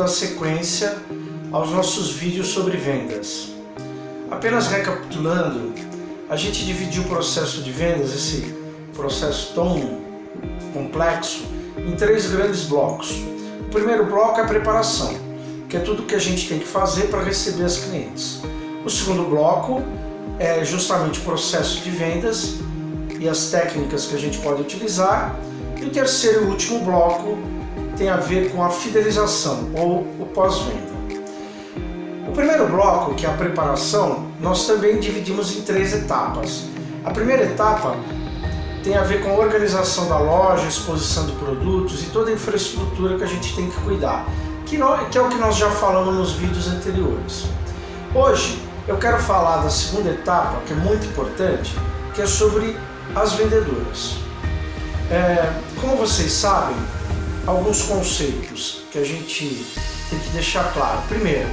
dar sequência aos nossos vídeos sobre vendas. Apenas recapitulando, a gente dividiu o processo de vendas, esse processo tão complexo, em 3 grandes blocos. O primeiro bloco é a preparação, que é tudo que a gente tem que fazer para receber as clientes. O segundo bloco é justamente o processo de vendas e as técnicas que a gente pode utilizar. E o terceiro e último bloco tem a ver com a fidelização ou o pós-venda. O primeiro bloco, que é a preparação, nós também dividimos em 3 etapas. A primeira etapa tem a ver com a organização da loja, exposição de produtos e toda a infraestrutura que a gente tem que cuidar, que é o que nós já falamos nos vídeos anteriores. Hoje eu quero falar da segunda etapa, que é muito importante, que é sobre as vendedoras. Como vocês sabem, alguns conceitos que a gente tem que deixar claro. Primeiro,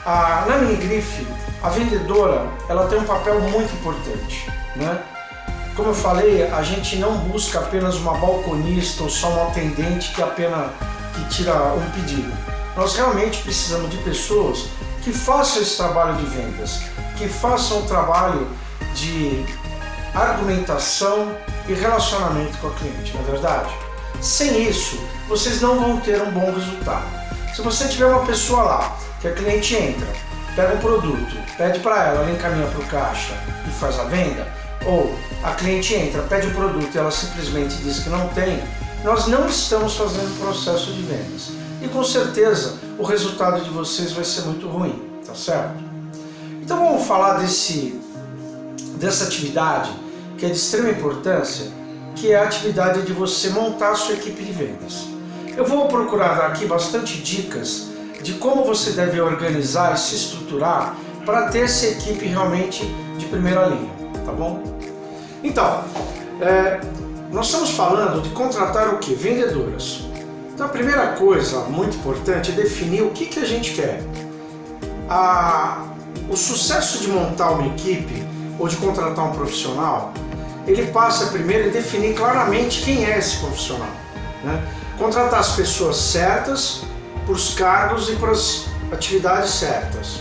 na Minigrife, a vendedora ela tem um papel muito importante, né? Como eu falei, a gente não busca apenas uma balconista ou só uma atendente que tira um pedido. Nós realmente precisamos de pessoas que façam esse trabalho de vendas, que façam o trabalho de argumentação e relacionamento com a cliente, não é verdade? Sem isso, vocês não vão ter um bom resultado. Se você tiver uma pessoa lá, que a cliente entra, pega um produto, pede para ela encaminha para o caixa e faz a venda, ou a cliente entra, pede o produto e ela simplesmente diz que não tem, nós não estamos fazendo processo de vendas. E com certeza o resultado de vocês vai ser muito ruim, tá certo? Então vamos falar dessa atividade que é de extrema importância, que é a atividade de você montar a sua equipe de vendas. Eu vou procurar dar aqui bastante dicas de como você deve organizar e se estruturar para ter essa equipe realmente de primeira linha, tá bom? Então, nós estamos falando de contratar o que? Vendedoras. Então a primeira coisa muito importante é definir o que a gente quer. O sucesso de montar uma equipe ou de contratar um profissional, ele passa primeiro em definir claramente quem é esse profissional, né? Contratar as pessoas certas, para os cargos e para as atividades certas.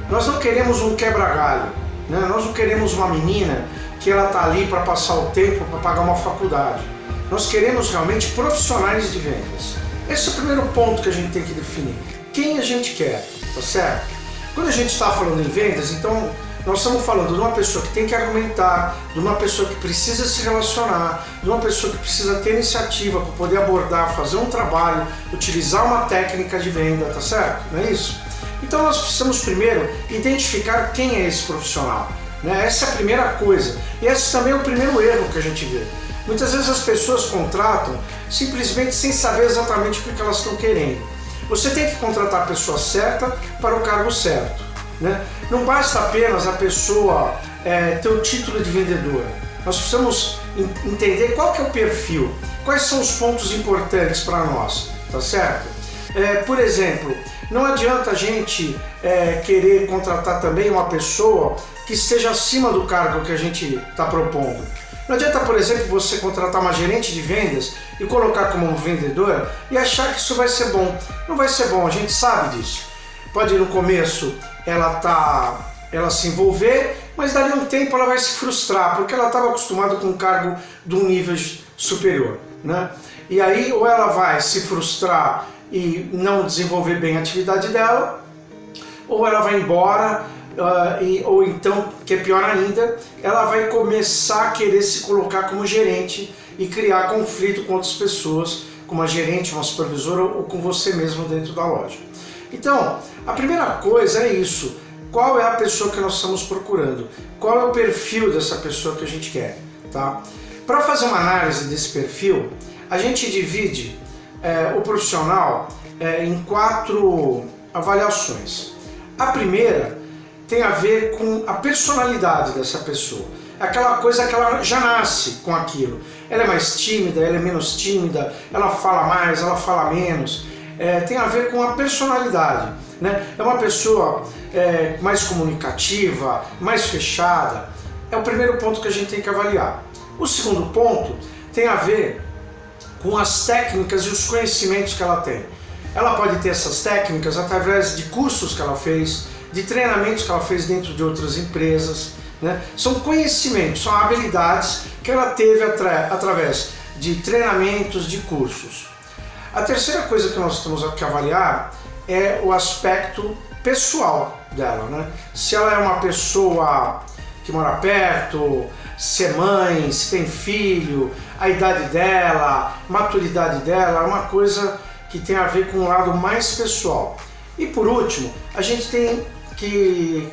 Nós não queremos um quebra-galho, né? Nós não queremos uma menina que ela está ali para passar o tempo, para pagar uma faculdade. Nós queremos realmente profissionais de vendas. Esse é o primeiro ponto que a gente tem que definir. Quem a gente quer, tá certo? Quando a gente está falando em vendas, então nós estamos falando de uma pessoa que tem que argumentar, de uma pessoa que precisa se relacionar, de uma pessoa que precisa ter iniciativa para poder abordar, fazer um trabalho, utilizar uma técnica de venda, tá certo? Não é isso? Então nós precisamos primeiro identificar quem é esse profissional, né? Essa é a primeira coisa. E esse também é o primeiro erro que a gente vê. Muitas vezes as pessoas contratam simplesmente sem saber exatamente o que elas estão querendo. Você tem que contratar a pessoa certa para o cargo certo, né? Não basta apenas a pessoa ter o título de vendedora. Nós precisamos entender qual que é o perfil, quais são os pontos importantes para nós, tá certo? Por exemplo, não adianta a gente querer contratar também uma pessoa que esteja acima do cargo que a gente está propondo. Não adianta, por exemplo, você contratar uma gerente de vendas e colocar como vendedora e achar que isso vai ser bom. Não vai ser bom, a gente sabe disso. Pode no começo ela se envolver, mas dali a um tempo ela vai se frustrar, porque ela estava acostumada com um cargo de um nível superior, né? E aí ou ela vai se frustrar e não desenvolver bem a atividade dela, ou ela vai embora, ou então, que é pior ainda, ela vai começar a querer se colocar como gerente e criar conflito com outras pessoas, com uma gerente, uma supervisora ou com você mesmo dentro da loja. Então, a primeira coisa é isso. Qual é a pessoa que nós estamos procurando? Qual é o perfil dessa pessoa que a gente quer? Tá? Para fazer uma análise desse perfil, a gente divide o profissional em 4 avaliações. A primeira tem a ver com a personalidade dessa pessoa. Aquela coisa que ela já nasce com aquilo. Ela é mais tímida, ela é menos tímida, ela fala mais, ela fala menos. Tem a ver com a personalidade, né? É uma pessoa mais comunicativa, mais fechada. É o primeiro ponto que a gente tem que avaliar. O segundo ponto tem a ver com as técnicas e os conhecimentos que ela tem. ela pode ter essas técnicas através de cursos que ela fez, de treinamentos que ela fez dentro de outras empresas, né? São conhecimentos, são habilidades que ela teve através de treinamentos, de cursos. A terceira coisa que nós temos que avaliar é o aspecto pessoal dela, né? Se ela é uma pessoa que mora perto, se é mãe, se tem filho, a idade dela, maturidade dela, é uma coisa que tem a ver com um lado mais pessoal. E por último, a gente tem que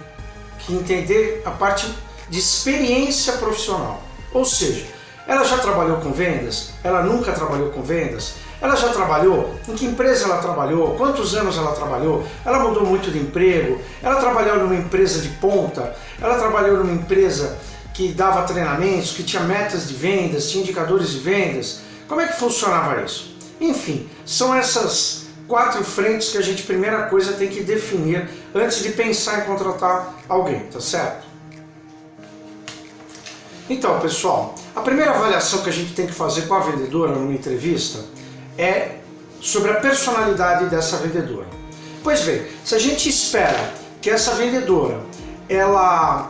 entender a parte de experiência profissional. Ou seja, ela já trabalhou com vendas? Ela nunca trabalhou com vendas? Ela já trabalhou? Em que empresa ela trabalhou? Quantos anos ela trabalhou? Ela mudou muito de emprego? Ela trabalhou numa empresa de ponta? Ela trabalhou numa empresa que dava treinamentos, que tinha metas de vendas, tinha indicadores de vendas? Como é que funcionava isso? Enfim, são essas 4 frentes que a gente, primeira coisa, tem que definir antes de pensar em contratar alguém, tá certo? Então, pessoal, a primeira avaliação que a gente tem que fazer com a vendedora numa entrevista é sobre a personalidade dessa vendedora. Pois bem, se a gente espera que essa vendedora ela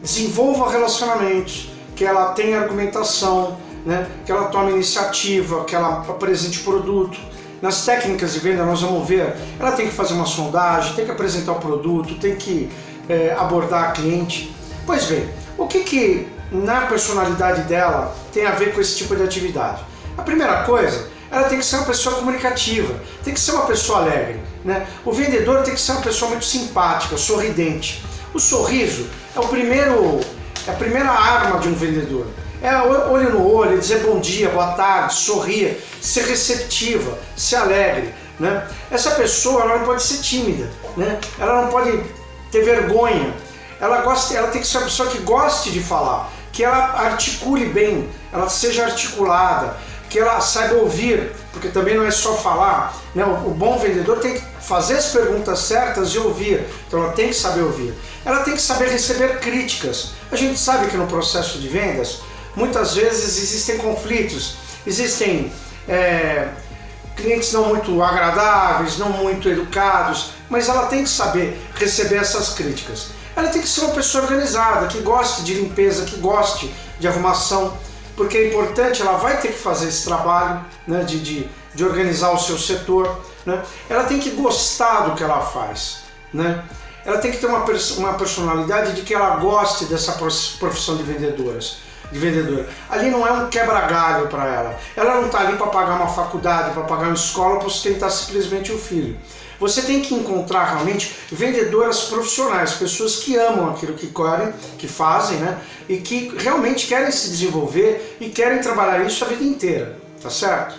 desenvolva relacionamentos, que ela tenha argumentação, né, que ela tome iniciativa, que ela apresente produto. Nas técnicas de venda nós vamos ver, ela tem que fazer uma sondagem, tem que apresentar o produto, tem que abordar a cliente. Pois bem, o que na personalidade dela tem a ver com esse tipo de atividade? A primeira coisa, ela tem que ser uma pessoa comunicativa, tem que ser uma pessoa alegre, né? O vendedor tem que ser uma pessoa muito simpática, sorridente. O sorriso é a primeira arma de um vendedor. É olho no olho, dizer bom dia, boa tarde, sorrir, ser receptiva, ser alegre, né? Essa pessoa ela não pode ser tímida, né? Ela não pode ter vergonha. Ela tem que ser uma pessoa que goste de falar, que ela articule bem, ela seja articulada, que ela saiba ouvir, porque também não é só falar, né? O bom vendedor tem que fazer as perguntas certas e ouvir, então ela tem que saber ouvir. Ela tem que saber receber críticas. A gente sabe que no processo de vendas, muitas vezes existem conflitos, existem clientes não muito agradáveis, não muito educados, mas ela tem que saber receber essas críticas. Ela tem que ser uma pessoa organizada, que goste de limpeza, que goste de arrumação, porque é importante, ela vai ter que fazer esse trabalho, né, de organizar o seu setor, né? Ela tem que gostar do que ela faz, né? Ela tem que ter uma personalidade de que ela goste dessa profissão de vendedora. Ali não é um quebra-galho para ela. Ela não está ali para pagar uma faculdade, para pagar uma escola, para sustentar simplesmente o filho. Você tem que encontrar realmente vendedoras profissionais, pessoas que amam aquilo que querem, que fazem, né? E que realmente querem se desenvolver e querem trabalhar isso a vida inteira, tá certo?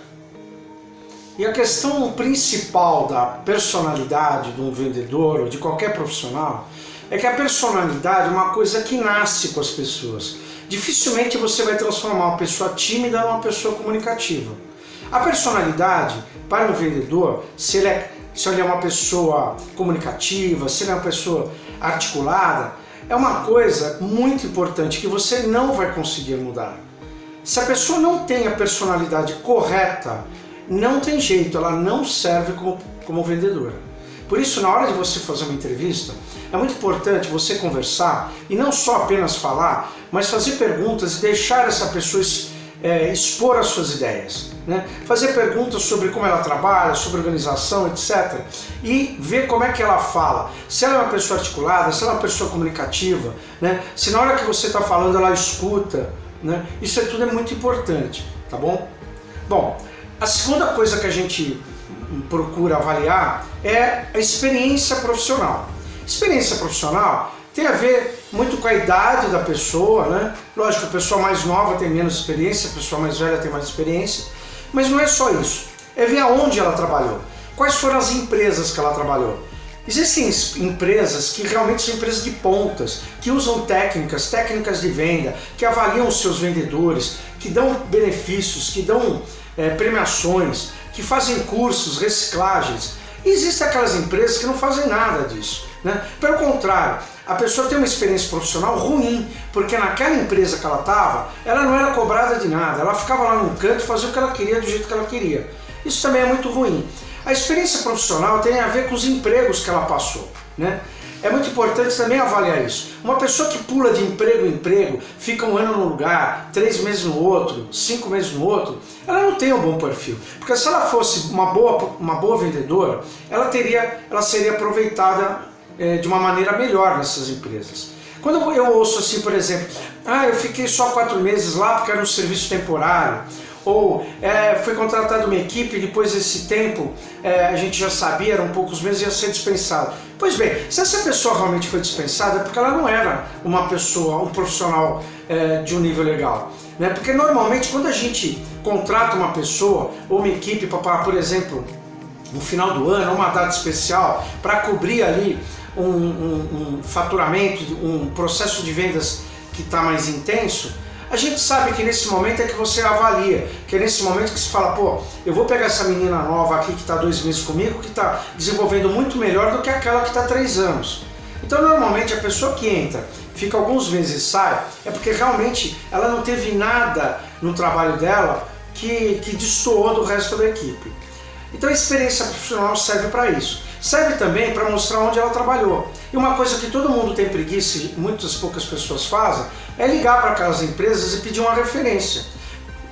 E a questão principal da personalidade de um vendedor ou de qualquer profissional é que a personalidade é uma coisa que nasce com as pessoas. Dificilmente você vai transformar uma pessoa tímida numa pessoa comunicativa. A personalidade, para um vendedor, se ele é uma pessoa comunicativa, se ele é uma pessoa articulada, é uma coisa muito importante que você não vai conseguir mudar. Se a pessoa não tem a personalidade correta, não tem jeito, ela não serve como vendedora. Por isso, na hora de você fazer uma entrevista, é muito importante você conversar e não só apenas falar, mas fazer perguntas e deixar essa pessoa expor as suas ideias, né? Fazer perguntas sobre como ela trabalha, sobre organização, etc. E ver como é que ela fala. Se ela é uma pessoa articulada, se ela é uma pessoa comunicativa, né? Se na hora que você está falando ela escuta, né? Isso tudo é muito importante, tá bom? Bom, a segunda coisa que a gente procura avaliar é a experiência profissional. Experiência profissional tem a ver muito com a idade da pessoa, né? Lógico, a pessoa mais nova tem menos experiência, a pessoa mais velha tem mais experiência, mas não é só isso. É ver aonde ela trabalhou, quais foram as empresas que ela trabalhou. Existem empresas que realmente são empresas de pontas, que usam técnicas de venda, que avaliam os seus vendedores, que dão benefícios, que dão premiações, que fazem cursos, reciclagens. E existem aquelas empresas que não fazem nada disso, né? Pelo contrário, a pessoa tem uma experiência profissional ruim, porque naquela empresa que ela estava, ela não era cobrada de nada, ela ficava lá num canto e fazia o que ela queria do jeito que ela queria. Isso também é muito ruim. A experiência profissional tem a ver com os empregos que ela passou, né? É muito importante também avaliar isso. Uma pessoa que pula de emprego em emprego, fica um ano num lugar, 3 meses no outro, 5 meses no outro, ela não tem um bom perfil. Porque se ela fosse uma boa vendedora, ela seria aproveitada de uma maneira melhor nessas empresas. Quando eu ouço assim, por exemplo, eu fiquei só 4 meses lá porque era um serviço temporário, ou foi contratado uma equipe e depois desse tempo a gente já sabia, eram poucos meses, ia ser dispensado. Pois bem, se essa pessoa realmente foi dispensada é porque ela não era uma pessoa, um profissional de um nível legal, né? Porque normalmente quando a gente contrata uma pessoa ou uma equipe para, por exemplo, no final do ano, uma data especial, para cobrir ali um faturamento, um processo de vendas que está mais intenso, a gente sabe que nesse momento é que você avalia, que é nesse momento que se fala, pô, eu vou pegar essa menina nova aqui que está 2 meses comigo, que está desenvolvendo muito melhor do que aquela que está 3 anos. Então normalmente a pessoa que entra, fica alguns meses e sai, é porque realmente ela não teve nada no trabalho dela que destoou do resto da equipe. Então a experiência profissional serve para isso. Serve também para mostrar onde ela trabalhou. E uma coisa que todo mundo tem preguiça e muitas poucas pessoas fazem é ligar para aquelas empresas e pedir uma referência.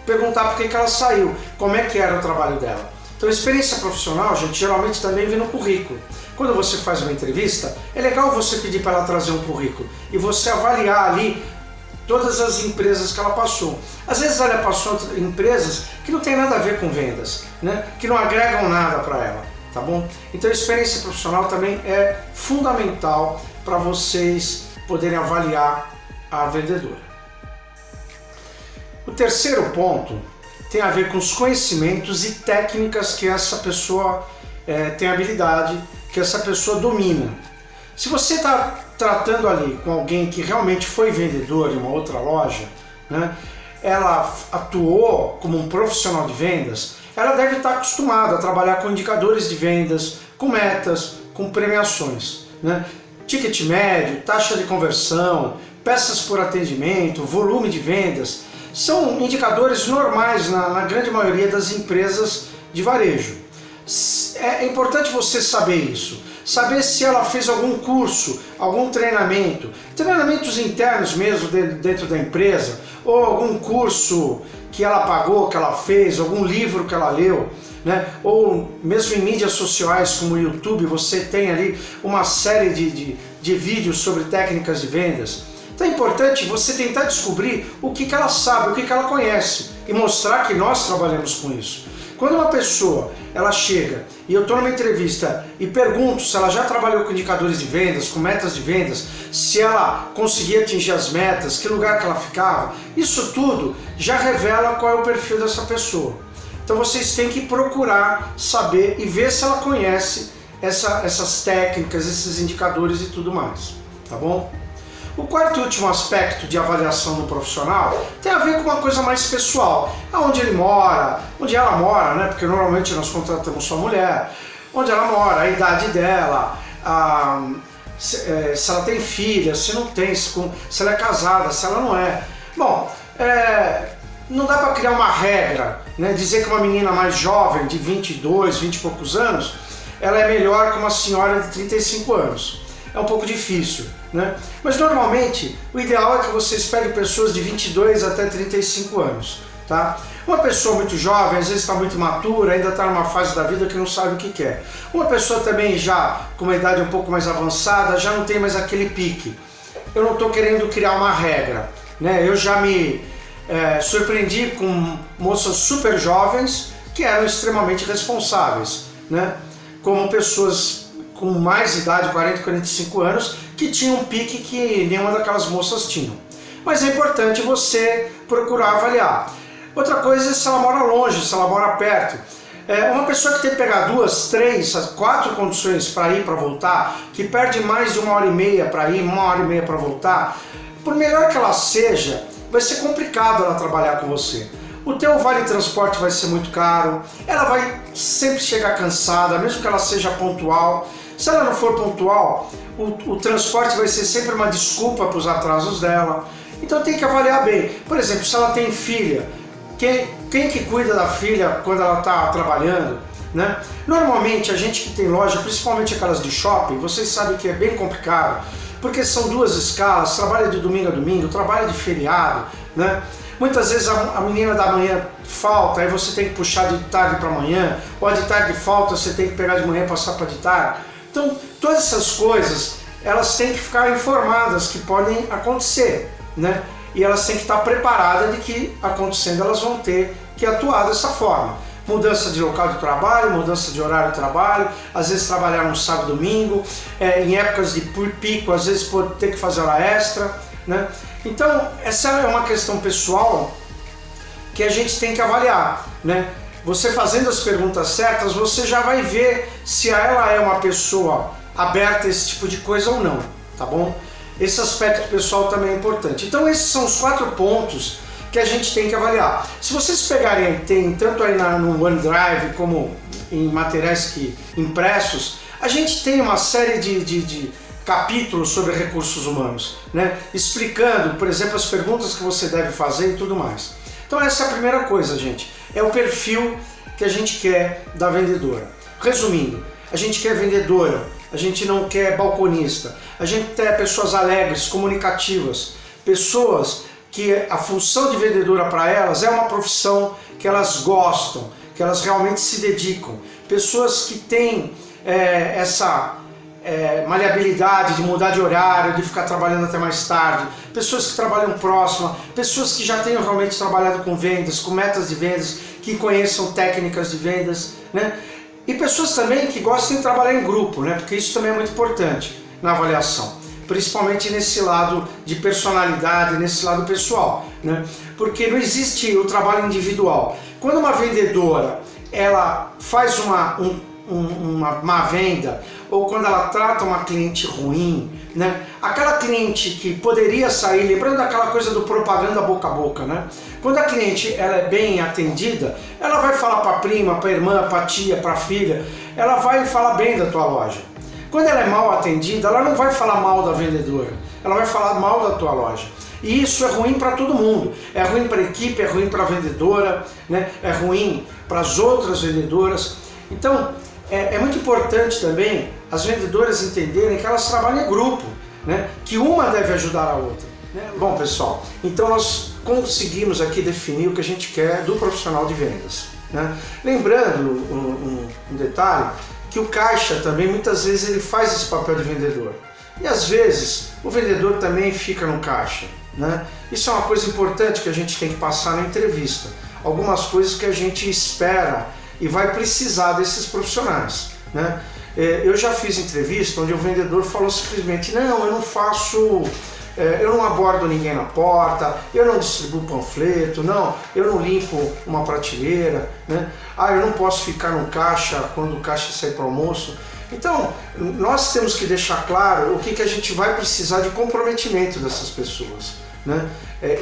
Perguntar por que ela saiu, como é que era o trabalho dela. Então a experiência profissional, gente, geralmente também vem no currículo. Quando você faz uma entrevista, é legal você pedir para ela trazer um currículo e você avaliar ali todas as empresas que ela passou. Às vezes ela passou em empresas que não tem nada a ver com vendas, né? Que não agregam nada para ela, tá bom? Então a experiência profissional também é fundamental para vocês poderem avaliar a vendedora. O terceiro ponto tem a ver com os conhecimentos e técnicas que essa pessoa tem habilidade, que essa pessoa domina. Se você está tratando ali com alguém que realmente foi vendedor em uma outra loja, né, ela atuou como um profissional de vendas, ela deve estar acostumada a trabalhar com indicadores de vendas, com metas, com premiações, né? Ticket médio, taxa de conversão, peças por atendimento, volume de vendas, são indicadores normais na grande maioria das empresas de varejo. É importante você saber isso. Saber se ela fez algum curso, algum treinamento, treinamentos internos mesmo dentro da empresa, ou algum curso que ela pagou, que ela fez, algum livro que ela leu, né? Ou mesmo em mídias sociais como o YouTube, você tem ali uma série de vídeos sobre técnicas de vendas. Então é importante você tentar descobrir o que ela sabe, o que ela conhece e mostrar que nós trabalhamos com isso. Quando uma pessoa ela chega e eu estou numa entrevista e pergunto se ela já trabalhou com indicadores de vendas, com metas de vendas, se ela conseguia atingir as metas, que lugar que ela ficava, isso tudo já revela qual é o perfil dessa pessoa. Então vocês têm que procurar saber e ver se ela conhece essas técnicas, esses indicadores e tudo mais, tá bom? O quarto e último aspecto de avaliação do profissional tem a ver com uma coisa mais pessoal, aonde ele mora, onde ela mora, né? Porque normalmente nós contratamos só mulher, onde ela mora, a idade dela, se ela tem filha, se não tem, se ela é casada, se ela não é. Bom, não dá para criar uma regra, né? Dizer que uma menina mais jovem, de 22, 20 e poucos anos, ela é melhor que uma senhora de 35 anos. É um pouco difícil, né? Mas normalmente o ideal é que vocês peguem pessoas de 22 até 35 anos, tá? Uma pessoa muito jovem, às vezes está muito imatura, ainda está numa fase da vida que não sabe o que quer. Uma pessoa também já com uma idade um pouco mais avançada, já não tem mais aquele pique. Eu não estou querendo criar uma regra, né? Eu já me surpreendi com moças super jovens que eram extremamente responsáveis, né? Como pessoas com mais idade, 40, 45 anos, que tinham um pique que nenhuma daquelas moças tinham. Mas é importante você procurar avaliar. Outra coisa é se ela mora longe, se ela mora perto. Uma pessoa que tem que pegar 2, 3, 4 condições para ir e para voltar, que perde mais de 1h30 para ir, 1h30 para voltar, por melhor que ela seja, vai ser complicado ela trabalhar com você. O teu vale transporte vai ser muito caro, ela vai sempre chegar cansada, mesmo que ela seja pontual. Se ela não for pontual, o transporte vai ser sempre uma desculpa para os atrasos dela. Então tem que avaliar bem. Por exemplo, se ela tem filha, quem que cuida da filha quando ela está trabalhando? né? Normalmente a gente que tem loja, principalmente aquelas de shopping, vocês sabem que é bem complicado, porque são duas escalas, trabalha de domingo a domingo, trabalha de feriado, né? Muitas vezes a menina da manhã falta, aí você tem que puxar de tarde para amanhã, ou de tarde falta, você tem que pegar de manhã e passar para de tarde. Então, todas essas coisas, elas têm que ficar informadas que podem acontecer, né? E elas têm que estar preparadas de que, acontecendo, elas vão ter que atuar dessa forma. Mudança de local de trabalho, mudança de horário de trabalho, às vezes trabalhar no sábado e domingo, em épocas de pico, às vezes pode ter que fazer hora extra, né? Então, essa é uma questão pessoal que a gente tem que avaliar, né? Você fazendo as perguntas certas, você já vai ver se ela é uma pessoa aberta a esse tipo de coisa ou não, tá bom? Esse aspecto pessoal também é importante. Então, esses são os 4 pontos que a gente tem que avaliar. Se vocês pegarem, tem tanto aí no OneDrive como em materiais impressos, a gente tem uma série de capítulos sobre recursos humanos, né? Explicando, por exemplo, as perguntas que você deve fazer e tudo mais. Então essa é a primeira coisa, gente. É o perfil que a gente quer da vendedora. Resumindo, a gente quer vendedora, a gente não quer balconista, a gente quer pessoas alegres, comunicativas, pessoas que a função de vendedora para elas é uma profissão que elas gostam, que elas realmente se dedicam, pessoas que têm essa maleabilidade de mudar de horário, de ficar trabalhando até mais tarde, pessoas que trabalham próxima, pessoas que já tenham realmente trabalhado com vendas, com metas de vendas, que conheçam técnicas de vendas, né? E pessoas também que gostem de trabalhar em grupo, né? Porque isso também é muito importante na avaliação, principalmente nesse lado de personalidade, nesse lado pessoal, né? Porque não existe o trabalho individual. Quando uma vendedora ela faz uma má venda, ou quando ela trata uma cliente ruim, né? Aquela cliente que poderia sair, lembrando daquela coisa do propaganda boca a boca, né? Quando a cliente ela é bem atendida, ela vai falar para a prima, para a irmã, para a tia, para a filha, ela vai falar bem da tua loja. Quando ela é mal atendida, ela não vai falar mal da vendedora, ela vai falar mal da tua loja. E isso é ruim para todo mundo. É ruim para a equipe, é ruim para a vendedora, né? É ruim para as outras vendedoras. Então, é muito importante também as vendedoras entenderem que elas trabalham em grupo, né? Que uma deve ajudar a outra, né? Bom, pessoal, então nós conseguimos aqui definir o que a gente quer do profissional de vendas, né? Lembrando um detalhe, que o caixa também muitas vezes ele faz esse papel de vendedor. E às vezes o vendedor também fica no caixa, né? Isso é uma coisa importante que a gente tem que passar na entrevista. Algumas coisas que a gente espera e vai precisar desses profissionais, né? Eu já fiz entrevista onde o vendedor falou simplesmente: não, eu não faço, eu não abordo ninguém na porta, eu não distribuo panfleto, não, eu não limpo uma prateleira, né? Eu não posso ficar no caixa quando o caixa sair para o almoço. Então, nós temos que deixar claro o que a gente vai precisar de comprometimento dessas pessoas, né?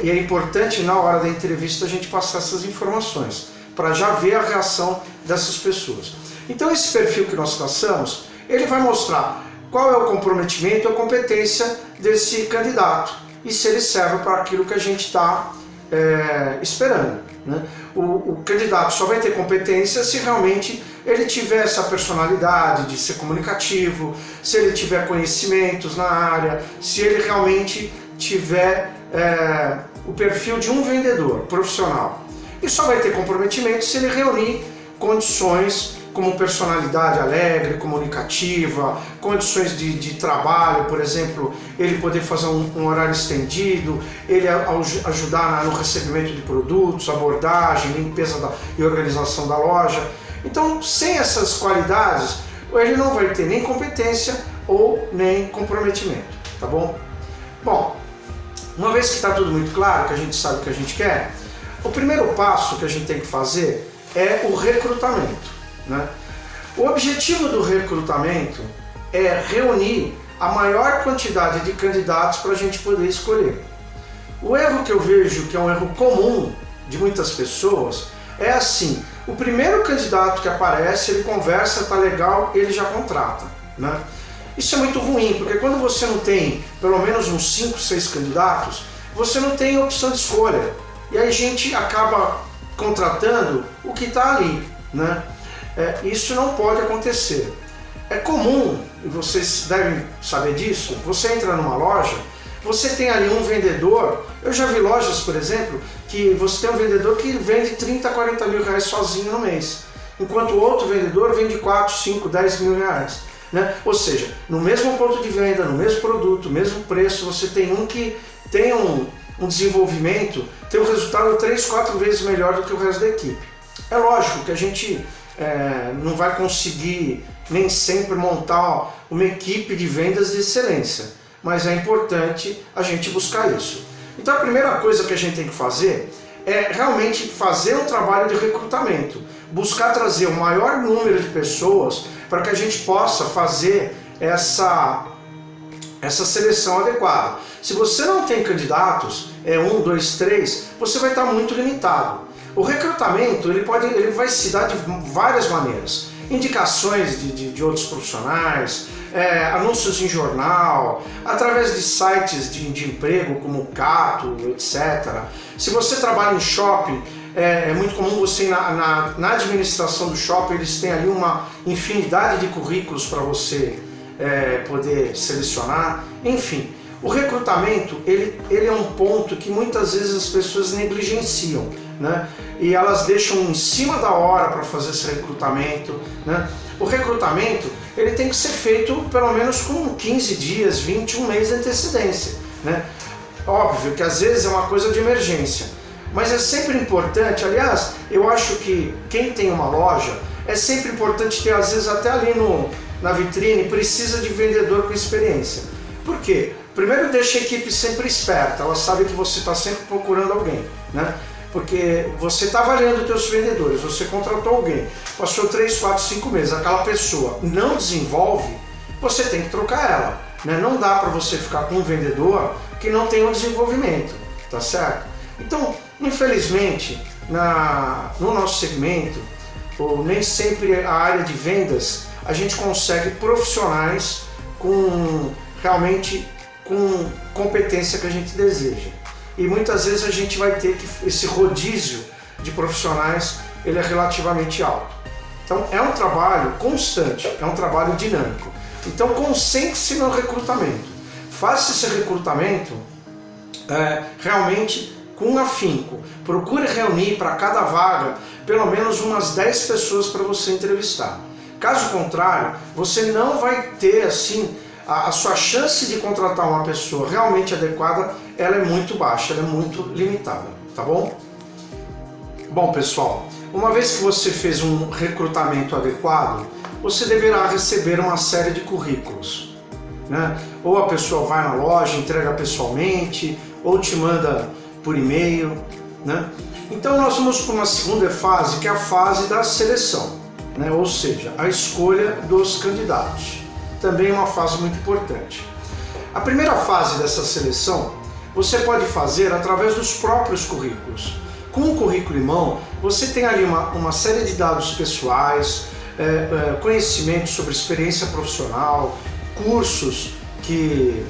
E é importante na hora da entrevista a gente passar essas informações, para já ver a reação dessas pessoas. Então esse perfil que nós traçamos, ele vai mostrar qual é o comprometimento e a competência desse candidato e se ele serve para aquilo que a gente está esperando, né? O candidato só vai ter competência se realmente ele tiver essa personalidade de ser comunicativo, se ele tiver conhecimentos na área, se ele realmente tiver o perfil de um vendedor profissional. E só vai ter comprometimento se ele reunir condições como personalidade alegre, comunicativa, condições de trabalho, por exemplo, ele poder fazer um horário estendido, ele ajudar no recebimento de produtos, abordagem, limpeza e organização da loja. Então, sem essas qualidades, ele não vai ter nem competência ou nem comprometimento, tá bom? Bom, uma vez que está tudo muito claro, que a gente sabe o que a gente quer, o primeiro passo que a gente tem que fazer é o recrutamento, né? O objetivo do recrutamento é reunir a maior quantidade de candidatos para a gente poder escolher. O erro que eu vejo, que é um erro comum de muitas pessoas, é assim: o primeiro candidato que aparece, ele conversa, tá legal, ele já contrata, né? Isso é muito ruim, porque quando você não tem pelo menos uns 5, 6 candidatos, você não tem opção de escolha. E aí a gente acaba contratando o que está ali, né? isso não pode acontecer. É comum, e vocês devem saber disso, você entra numa loja, você tem ali um vendedor, eu já vi lojas, por exemplo, que você tem um vendedor que vende 30, 40 mil reais sozinho no mês, enquanto o outro vendedor vende 4, 5, 10 mil reais. Né? Ou seja, no mesmo ponto de venda, no mesmo produto, mesmo preço, você tem um que tem um desenvolvimento, tem um resultado 3, 4 vezes melhor do que o resto da equipe. É lógico que a gente não vai conseguir nem sempre montar uma equipe de vendas de excelência, mas é importante a gente buscar isso. Então a primeira coisa que a gente tem que fazer é realmente fazer um trabalho de recrutamento, buscar trazer o maior número de pessoas para que a gente possa fazer essa seleção adequada. Se você não tem candidatos, 1, 2, 3, você vai estar muito limitado. O recrutamento ele vai se dar de várias maneiras. Indicações de outros profissionais, anúncios em jornal, através de sites de emprego como o Cato, etc. Se você trabalha em shopping, é muito comum você na administração do shopping, eles têm ali uma infinidade de currículos para você poder selecionar. Enfim, o recrutamento ele é um ponto que muitas vezes as pessoas negligenciam, né? E elas deixam em cima da hora para fazer esse recrutamento, né? O recrutamento ele tem que ser feito pelo menos com 15 dias, 21 meses de antecedência, né? Óbvio que às vezes é uma coisa de emergência, mas é sempre importante. Aliás, eu acho que quem tem uma loja, é sempre importante ter, às vezes até ali na vitrine, precisa de vendedor com experiência. Por quê? Primeiro, deixa a equipe sempre esperta, ela sabe que você está sempre procurando alguém, né? Porque você está avaliando os seus vendedores, você contratou alguém, passou 3, 4, 5 meses, aquela pessoa não desenvolve, você tem que trocar ela, né? Não dá para você ficar com um vendedor que não tem um desenvolvimento, tá certo? Então, infelizmente, no nosso segmento, ou nem sempre a área de vendas, a gente consegue profissionais realmente com competência que a gente deseja. E muitas vezes a gente vai ter que esse rodízio de profissionais, ele é relativamente alto. Então é um trabalho constante, é um trabalho dinâmico. Então concentre-se no recrutamento. Faça esse recrutamento realmente com afinco. Procure reunir para cada vaga pelo menos umas 10 pessoas para você entrevistar. Caso contrário, você não vai ter assim a sua chance de contratar uma pessoa realmente adequada, ela é muito baixa, ela é muito limitada, tá bom? Bom, pessoal, uma vez que você fez um recrutamento adequado, você deverá receber uma série de currículos, né? Ou a pessoa vai na loja, entrega pessoalmente, ou te manda por e-mail, né? Então nós vamos para uma segunda fase, que é a fase da seleção, né? Ou seja, a escolha dos candidatos. Também é uma fase muito importante. A primeira fase dessa seleção você pode fazer através dos próprios currículos. Com o currículo em mão, você tem ali uma série de dados pessoais, conhecimentos sobre experiência profissional, cursos que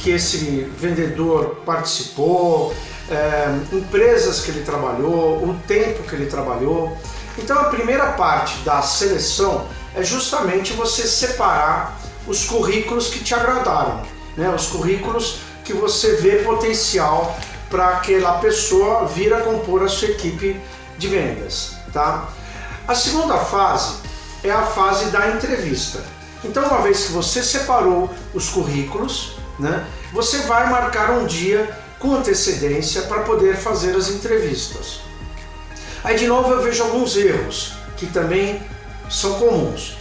esse vendedor participou, empresas que ele trabalhou, o tempo que ele trabalhou. Então a primeira parte da seleção é justamente você separar os currículos que te agradaram, né? Os currículos que você vê potencial para aquela pessoa vir a compor a sua equipe de vendas, tá? A segunda fase é a fase da entrevista. Então, uma vez que você separou os currículos, né, você vai marcar um dia com antecedência para poder fazer as entrevistas. Aí, de novo, eu vejo alguns erros que também são comuns.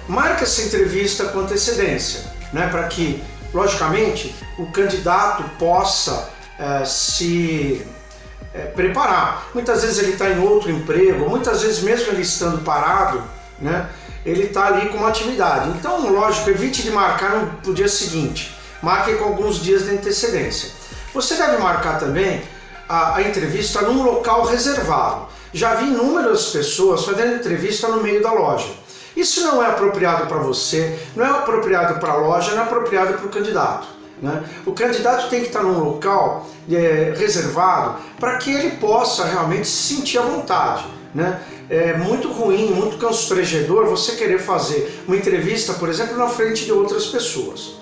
Marque essa entrevista com antecedência, né, para que, logicamente, o candidato possa se preparar. Muitas vezes ele está em outro emprego, muitas vezes mesmo ele estando parado, né, ele está ali com uma atividade. Então, lógico, evite de marcar no dia seguinte, marque com alguns dias de antecedência. Você deve marcar também a entrevista num local reservado. Já vi inúmeras pessoas fazendo entrevista no meio da loja. Isso não é apropriado para você, não é apropriado para a loja, não é apropriado para o candidato, né? O candidato tem que estar num local reservado para que ele possa realmente se sentir à vontade, né? é muito ruim, muito constrangedor você querer fazer uma entrevista, por exemplo, na frente de outras pessoas.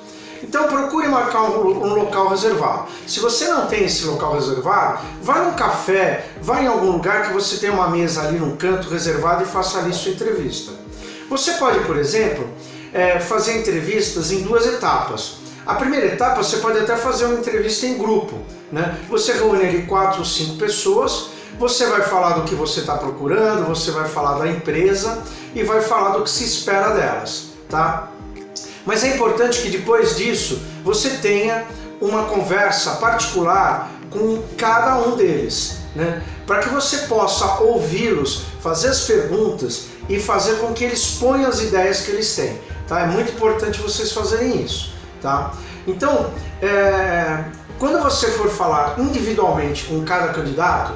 Então procure marcar um local reservado. Se você não tem esse local reservado, vá num café, vá em algum lugar que você tenha uma mesa ali num canto reservado e faça ali sua entrevista. Você pode, por exemplo, fazer entrevistas em 2 etapas. A primeira etapa você pode até fazer uma entrevista em grupo, né? Você reúne ali 4 ou 5 pessoas, você vai falar do que você está procurando, você vai falar da empresa e vai falar do que se espera delas, tá? Mas é importante que depois disso você tenha uma conversa particular com cada um deles, né? Para que você possa ouvi-los, fazer as perguntas e fazer com que eles ponham as ideias que eles têm, tá? É muito importante vocês fazerem isso, tá? Então, quando você for falar individualmente com cada candidato,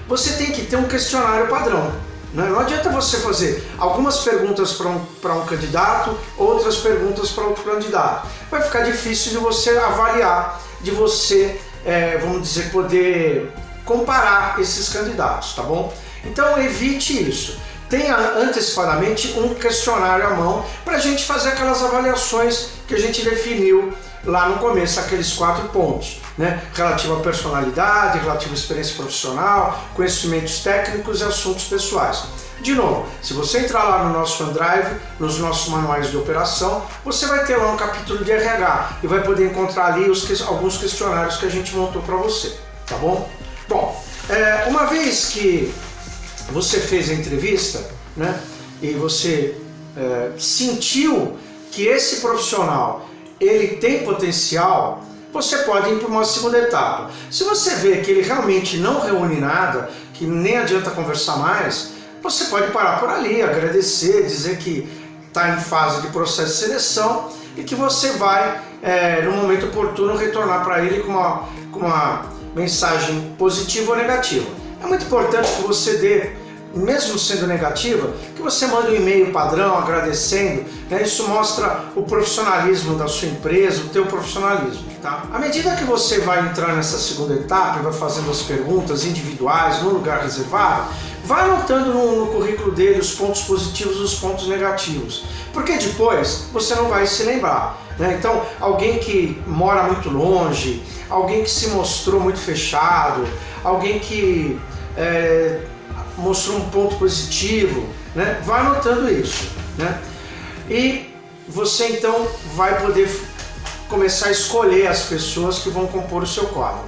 você tem que ter um questionário padrão. Não adianta você fazer algumas perguntas para um candidato, outras perguntas para outro candidato. Vai ficar difícil de você avaliar, de você, vamos dizer, poder comparar esses candidatos, tá bom? Então evite isso. Tenha antecipadamente um questionário à mão para a gente fazer aquelas avaliações que a gente definiu lá no começo, aqueles 4 pontos, né? Relativo à personalidade, relativo à experiência profissional, conhecimentos técnicos e assuntos pessoais. De novo, se você entrar lá no nosso OneDrive, nos nossos manuais de operação, você vai ter lá um capítulo de RH e vai poder encontrar ali alguns questionários que a gente montou para você, tá bom? Bom, uma vez que você fez a entrevista, né, e você sentiu que esse profissional ele tem potencial, você pode ir para uma segunda etapa. Se você vê que ele realmente não reúne nada, que nem adianta conversar mais, você pode parar por ali, agradecer, dizer que está em fase de processo de seleção e que você vai, no momento oportuno, retornar para ele com uma mensagem positiva ou negativa. É muito importante que você dê, mesmo sendo negativa, que você mande um e-mail padrão agradecendo, né? Isso mostra o profissionalismo da sua empresa, o teu profissionalismo, tá? À medida que você vai entrar nessa segunda etapa e vai fazendo as perguntas individuais no lugar reservado, vai anotando no currículo dele os pontos positivos e os pontos negativos, porque depois você não vai se lembrar, né? Então, alguém que mora muito longe, alguém que se mostrou muito fechado, alguém que mostrou um ponto positivo, né? Vai anotando isso, né? E você então vai poder começar a escolher as pessoas que vão compor o seu quadro.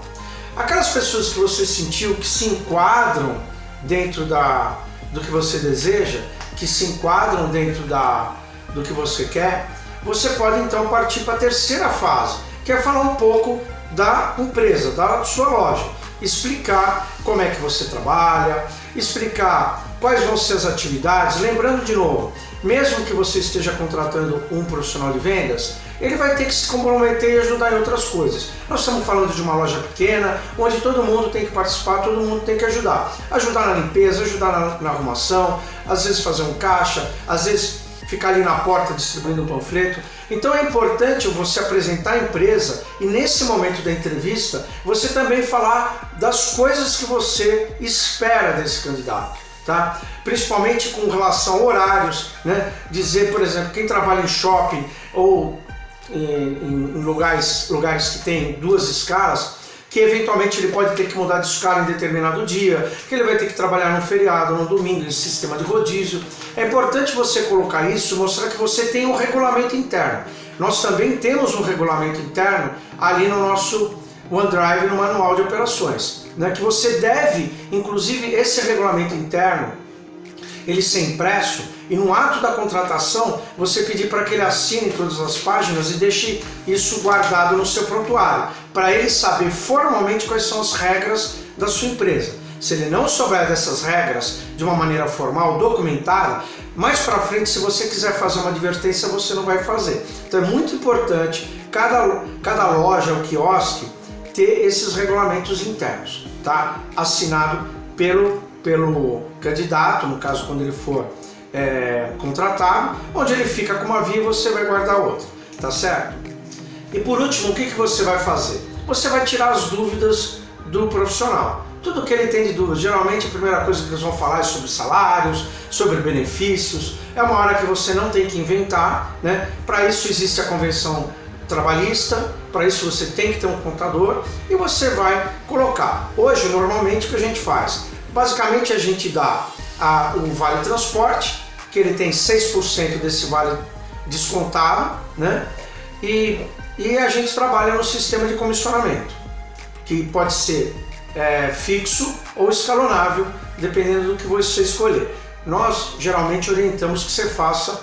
Aquelas pessoas que você sentiu que se enquadram dentro do que você deseja, que se enquadram dentro do que você quer, você pode então partir para a terceira fase, que é falar um pouco da empresa, da sua loja. Explicar como é que você trabalha, explicar quais vão ser as atividades. Lembrando de novo, mesmo que você esteja contratando um profissional de vendas, ele vai ter que se comprometer e ajudar em outras coisas. Nós estamos falando de uma loja pequena, onde todo mundo tem que participar, todo mundo tem que ajudar. Ajudar na limpeza, ajudar na arrumação, às vezes fazer um caixa, às vezes ficar ali na porta distribuindo um panfleto. Então é importante você apresentar a empresa e nesse momento da entrevista você também falar das coisas que você espera desse candidato, tá? Principalmente com relação a horários, né? Dizer, por exemplo, quem trabalha em shopping ou em lugares que tem 2 escalas, que eventualmente ele pode ter que mudar de escala em determinado dia, que ele vai ter que trabalhar no feriado, no domingo, em sistema de rodízio. É importante você colocar isso, mostrar que você tem um regulamento interno. Nós também temos um regulamento interno ali no nosso OneDrive, no manual de operações, né? Que você deve, inclusive esse regulamento interno, ele ser impresso e no ato da contratação você pedir para que ele assine todas as páginas e deixe isso guardado no seu prontuário, para ele saber formalmente quais são as regras da sua empresa. Se ele não souber dessas regras de uma maneira formal, documentada, mais para frente, se você quiser fazer uma advertência, você não vai fazer. Então é muito importante cada loja ou quiosque ter esses regulamentos internos, tá? Assinado pelo candidato, no caso quando ele for contratado, onde ele fica com uma via e você vai guardar outra, tá certo? E por último, o que você vai fazer? Você vai tirar as dúvidas do profissional. tudo que ele tem de dúvida. Geralmente a primeira coisa que eles vão falar é sobre salários, sobre benefícios. É uma hora que você não tem que inventar, né? Para isso existe a convenção trabalhista, para isso você tem que ter um contador e você vai colocar. Hoje, normalmente, o que a gente faz? Basicamente, a gente dá o vale transporte, que ele tem 6% desse vale descontado, né? E a gente trabalha no sistema de comissionamento, que pode ser fixo ou escalonável, dependendo do que você escolher. Nós geralmente orientamos que você faça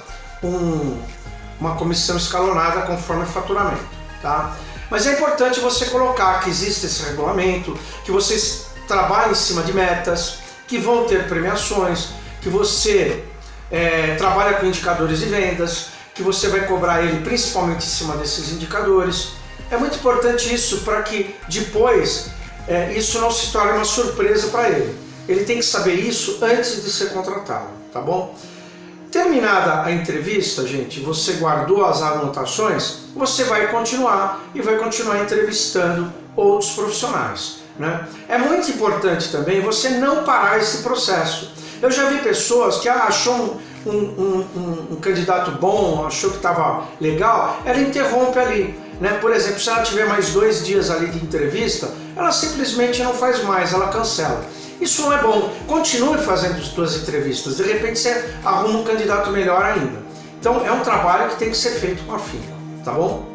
uma comissão escalonada conforme o faturamento, tá? Mas é importante você colocar que existe esse regulamento, que vocês trabalhem em cima de metas, que vão ter premiações, que você trabalha com indicadores de vendas, que você vai cobrar ele principalmente em cima desses indicadores. É muito importante isso para que depois isso não se torne uma surpresa para ele. Ele tem que saber isso antes de ser contratado, tá bom? Terminada a entrevista, gente, você guardou as anotações, você vai continuar e vai continuar entrevistando outros profissionais, né? É muito importante também você não parar esse processo. Eu já vi pessoas que achou um candidato bom, achou que estava legal, ela interrompe ali, né? Por exemplo, se ela tiver mais 2 dias ali de entrevista, ela simplesmente não faz mais, ela cancela. Isso não é bom. Continue fazendo as suas entrevistas. De repente você arruma um candidato melhor ainda. Então é um trabalho que tem que ser feito com afinco, tá bom?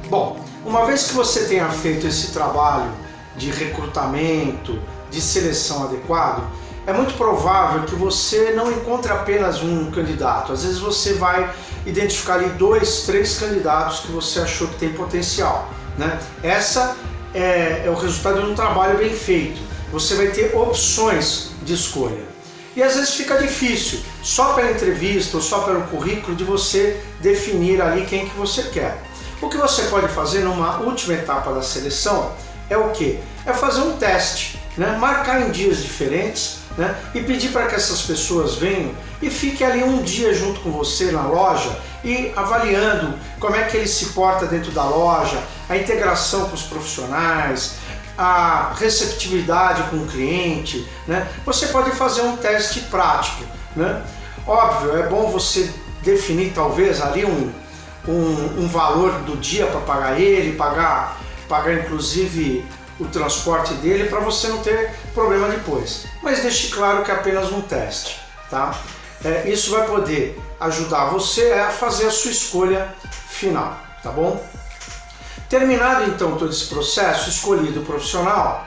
Bom, uma vez que você tenha feito esse trabalho de recrutamento, de seleção adequado, é muito provável que você não encontre apenas um candidato. Às vezes você vai identificar ali 2, 3 candidatos que você achou que tem potencial, né? Essa é o resultado de um trabalho bem feito. Você vai ter opções de escolha. E às vezes fica difícil, só pela entrevista ou só pelo currículo, de você definir ali quem que você quer. O que você pode fazer numa última etapa da seleção é o quê? É fazer um teste, né? Marcar em dias diferentes, né? E pedir para que essas pessoas venham e fiquem ali um dia junto com você na loja e avaliando como é que ele se porta dentro da loja, a integração com os profissionais, a receptividade com o cliente, né? Você pode fazer um teste prático, né? Óbvio, é bom você definir talvez ali um valor do dia para pagar ele, pagar inclusive o transporte dele, para você não ter problema depois. Mas deixe claro que é apenas um teste, tá? Isso vai poder ajudar você a fazer a sua escolha final, tá bom? Terminado então todo esse processo, escolhido o profissional,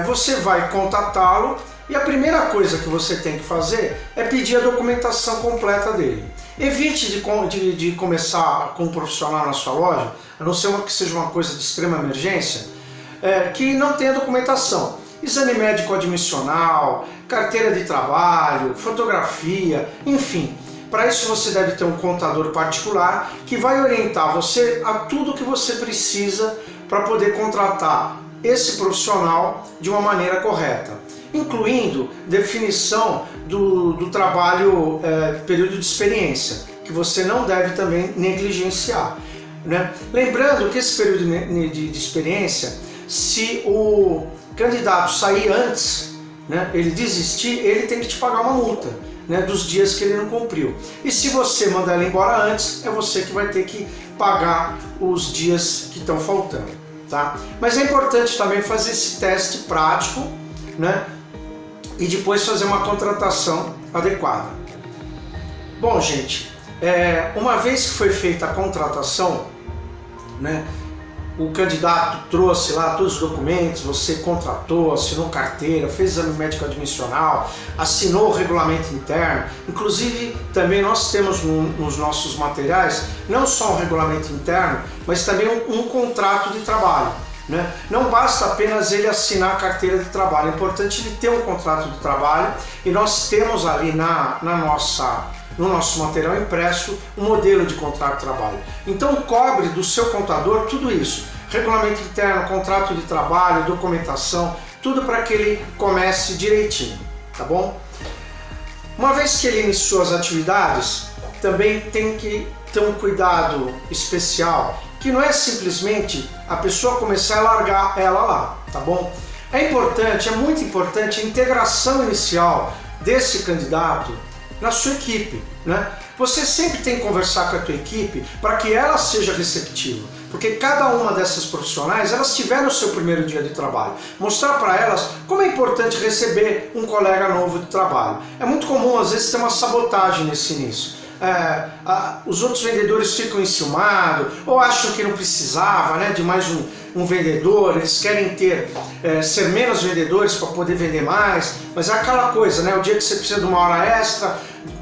você vai contatá-lo e a primeira coisa que você tem que fazer é pedir a documentação completa dele. Evite de começar com um profissional na sua loja, a não ser que seja uma coisa de extrema emergência, que não tenha documentação. Exame médico admissional, carteira de trabalho, fotografia, enfim. Para isso você deve ter um contador particular que vai orientar você a tudo que você precisa para poder contratar esse profissional de uma maneira correta, incluindo definição do trabalho, período de experiência, que você não deve também negligenciar, né? Lembrando que esse período de experiência, se o candidato sair antes, né, ele desistir, ele tem que te pagar uma multa, né, dos dias que ele não cumpriu. E se você mandar ele embora antes, é você que vai ter que pagar os dias que estão faltando, tá? Mas é importante também fazer esse teste prático, né, e depois fazer uma contratação adequada. Bom, gente, uma vez que foi feita a contratação, né, o candidato trouxe lá todos os documentos, você contratou, assinou carteira, fez exame médico admissional, assinou o regulamento interno. Inclusive, também nós temos nos nossos materiais não só um regulamento interno, mas também um contrato de trabalho, né? Não basta apenas ele assinar a carteira de trabalho, é importante ele ter um contrato de trabalho, e nós temos ali no nosso material impresso um modelo de contrato de trabalho. Então cobre do seu contador tudo isso: regulamento interno, contrato de trabalho, documentação, tudo para que ele comece direitinho, tá bom? Uma vez que ele iniciou as atividades, também tem que ter um cuidado especial, que não é simplesmente a pessoa começar a largar ela lá, tá bom? É importante, é muito importante a integração inicial desse candidato na sua equipe, né? Você sempre tem que conversar com a tua equipe para que ela seja receptiva, porque cada uma dessas profissionais, elas tiveram o seu primeiro dia de trabalho. Mostrar para elas como é importante receber um colega novo de trabalho. É muito comum, às vezes, ter uma sabotagem nesse início. Os outros vendedores ficam enciumados ou acham que não precisava, né, de mais um vendedor, eles querem ser menos vendedores para poder vender mais, mas é aquela coisa, né, o dia que você precisa de uma hora extra,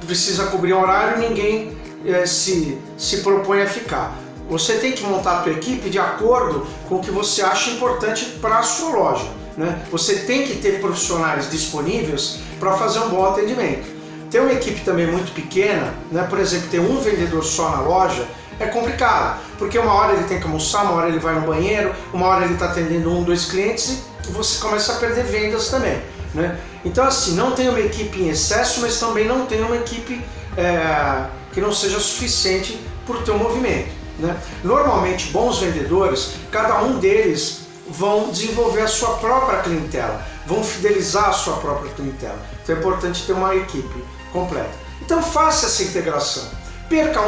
precisa cobrir um horário, ninguém se propõe a ficar. Você tem que montar a tua equipe de acordo com o que você acha importante para a sua loja, né? Você tem que ter profissionais disponíveis para fazer um bom atendimento. Ter uma equipe também muito pequena, né? Por exemplo, ter um vendedor só na loja é complicado, porque uma hora ele tem que almoçar, uma hora ele vai no banheiro, uma hora ele está atendendo 1, 2 clientes e você começa a perder vendas também, né? Então assim, não tem uma equipe em excesso, mas também não tem uma equipe que não seja suficiente por ter um movimento, né? Normalmente, bons vendedores, cada um deles vão desenvolver a sua própria clientela, vão fidelizar a sua própria clientela. Então é importante ter uma equipe completa. Então faça essa integração. Perca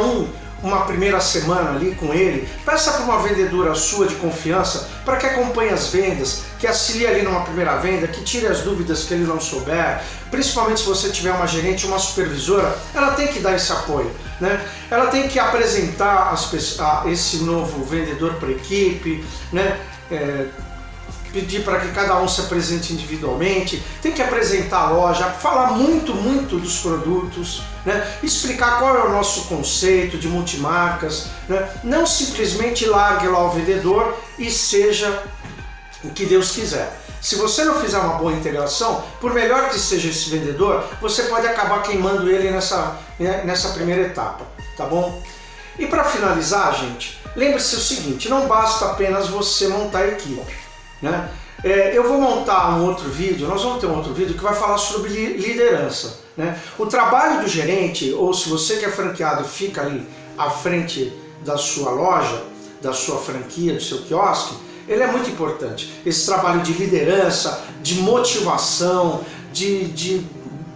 uma primeira semana ali com ele, peça para uma vendedora sua de confiança para que acompanhe as vendas, que auxilie ali numa primeira venda, que tire as dúvidas que ele não souber. Principalmente se você tiver uma gerente, uma supervisora, ela tem que dar esse apoio, né? Ela tem que apresentar esse novo vendedor para a equipe, né? Pedir para que cada um se apresente individualmente, tem que apresentar a loja, falar muito dos produtos, né? Explicar qual é o nosso conceito de multimarcas, né? Não simplesmente largue lá o vendedor e seja o que Deus quiser. Se você não fizer uma boa integração, por melhor que seja esse vendedor, você pode acabar queimando ele nessa primeira etapa, tá bom? E para finalizar, gente, lembre-se o seguinte, não basta apenas você montar a equipe, né? Eu vou montar um outro vídeo, nós vamos ter um outro vídeo que vai falar sobre liderança, né? O trabalho do gerente, ou se você que é franqueado fica ali à frente da sua loja, da sua franquia, do seu quiosque, ele é muito importante. Esse trabalho de liderança, de motivação, de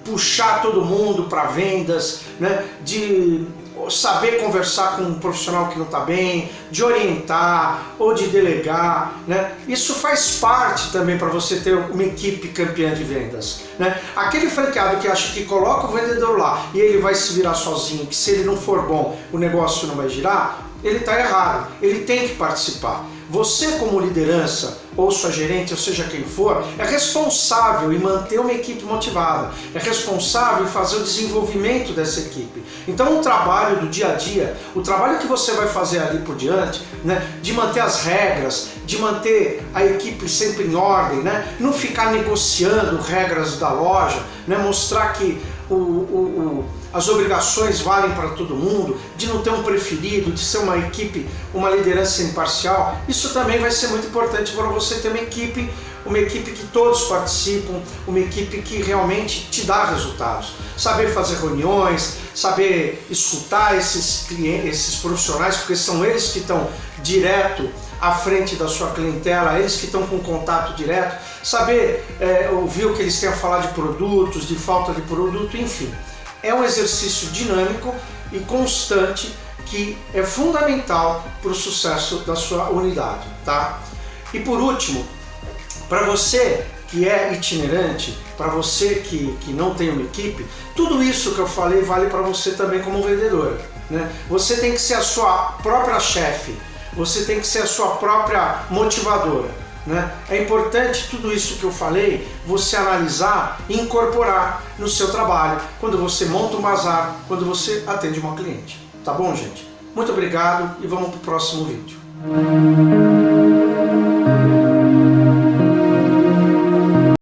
puxar todo mundo para vendas, né? De saber conversar com um profissional que não está bem, de orientar ou de delegar, né? Isso faz parte também para você ter uma equipe campeã de vendas, né? Aquele franqueado que acha que coloca o vendedor lá e ele vai se virar sozinho, que se ele não for bom o negócio não vai girar, ele está errado, ele tem que participar. Você como liderança, ou sua gerente, ou seja quem for, é responsável em manter uma equipe motivada, é responsável em fazer o desenvolvimento dessa equipe. Então o trabalho do dia a dia, o trabalho que você vai fazer ali por diante, né, de manter as regras, de manter a equipe sempre em ordem, né, não ficar negociando regras da loja, né, mostrar que as obrigações valem para todo mundo, de não ter um preferido, de ser uma equipe, uma liderança imparcial, isso também vai ser muito importante para você ter uma equipe que todos participam, uma equipe que realmente te dá resultados. Saber fazer reuniões, saber escutar esses profissionais, porque são eles que estão direto à frente da sua clientela, eles que estão com contato direto, saber ouvir o que eles têm a falar de produtos, de falta de produto, enfim. É um exercício dinâmico e constante que é fundamental para o sucesso da sua unidade, tá? E por último, para você que é itinerante, para você que não tem uma equipe, tudo isso que eu falei vale para você também como vendedor, né? Você tem que ser a sua própria chefe, você tem que ser a sua própria motivadora, né? É importante tudo isso que eu falei, você analisar e incorporar no seu trabalho, quando você monta um bazar, quando você atende uma cliente. Tá bom, gente? Muito obrigado e vamos para o próximo vídeo.